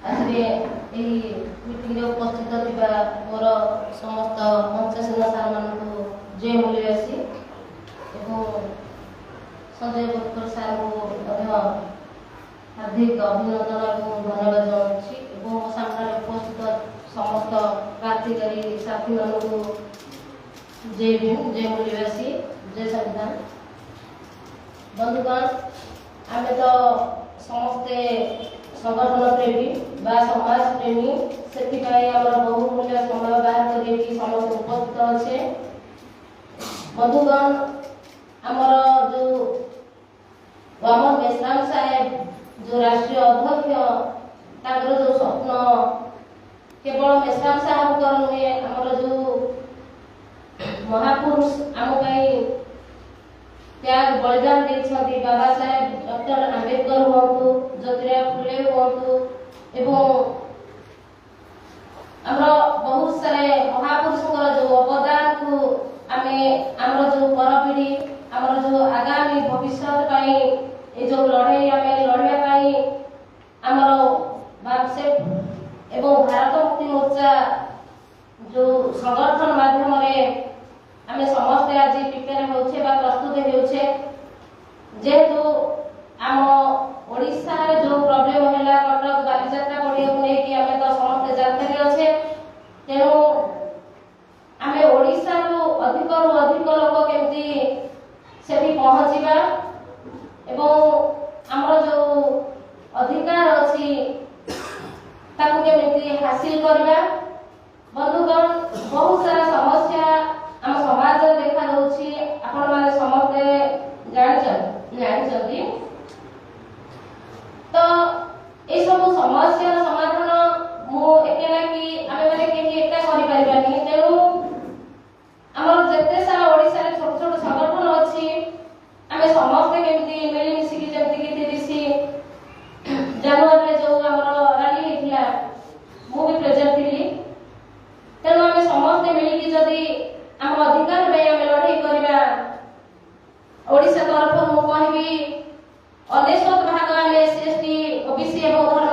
आज मीटिंग उपस्थित थिबा मोर समस्त मंचासीन सार मान जय मूल्यवासी एवं संजय बोरकर सार को हार्दिक अभिनंदन और धन्यवाद जनाऊँगी मो सामने उपस्थित समस्त प्रार्थीकारी साथी मान को जय भीम जय मूल्यवासी जय संविधान। बंधुगण आम तो समस्ते संगठन प्रेमी बा समाज प्रेमी से बहुमूल्य समय बाहर कर समस्त उपस्थित अच्छे। बंधुगण आमर जो राम मेश्राम साहेब जो राष्ट्रीय अध्यक्ष जो स्वप्न केवल मेश्राम साहब नुहे आमर जो महापुरुष आम त्याग बलिदान देते बाबा साहेब डॉक्टर आंबेडकर हूँ ज्योतिराव फुले हूँ एवं बहुत सारे महापुरुषों जो अवदान को आम जो परपीढ़ी आम जो आगामी भविष्य जो लड़ाई आम लड़ाई आमर बापसेप एवं भारत मुक्ति मोर्चा जो संगठन माध्यम आम समस्ते आज प्रिपेयर होछे बा प्रस्तुत होछे जेहेतु आम ओडिशा रे जो प्रॉब्लम हैला कटक बालीजात्रा पड़िया को लेके आम तो समस्ते जानकारी अच्छे तेणु आम ओडिशा रो अधिक लोक केमती सेठी पहुंचीबा एवं आमर जो अधिकार अच्छी ताकू केमती हासिल करबा। बंधुगण बहुत सारा समस्या आम समाज देखा जाउछि आपण माने समस्ते जानि तो ए सब समस्या समाधान मु एकेला कि आमे माने केही एका करि परिबानी तेनु हमर जते सारा ओडिसा रे छोट छोट संगठन अछि आमे समस्ते केमती मिली मिसी कि जेमती कि 30 जनवरी रे जो हमर रैली हेतिला मु भी प्रेजेंट थिली तेनु आमे समस्ते मिली कि जदी आम अधिकार में आम लड़ाई करबा ओडिशा तरफ मु कहबी 99 भाग आम एससी एसटी ओबीसी एवं धर्म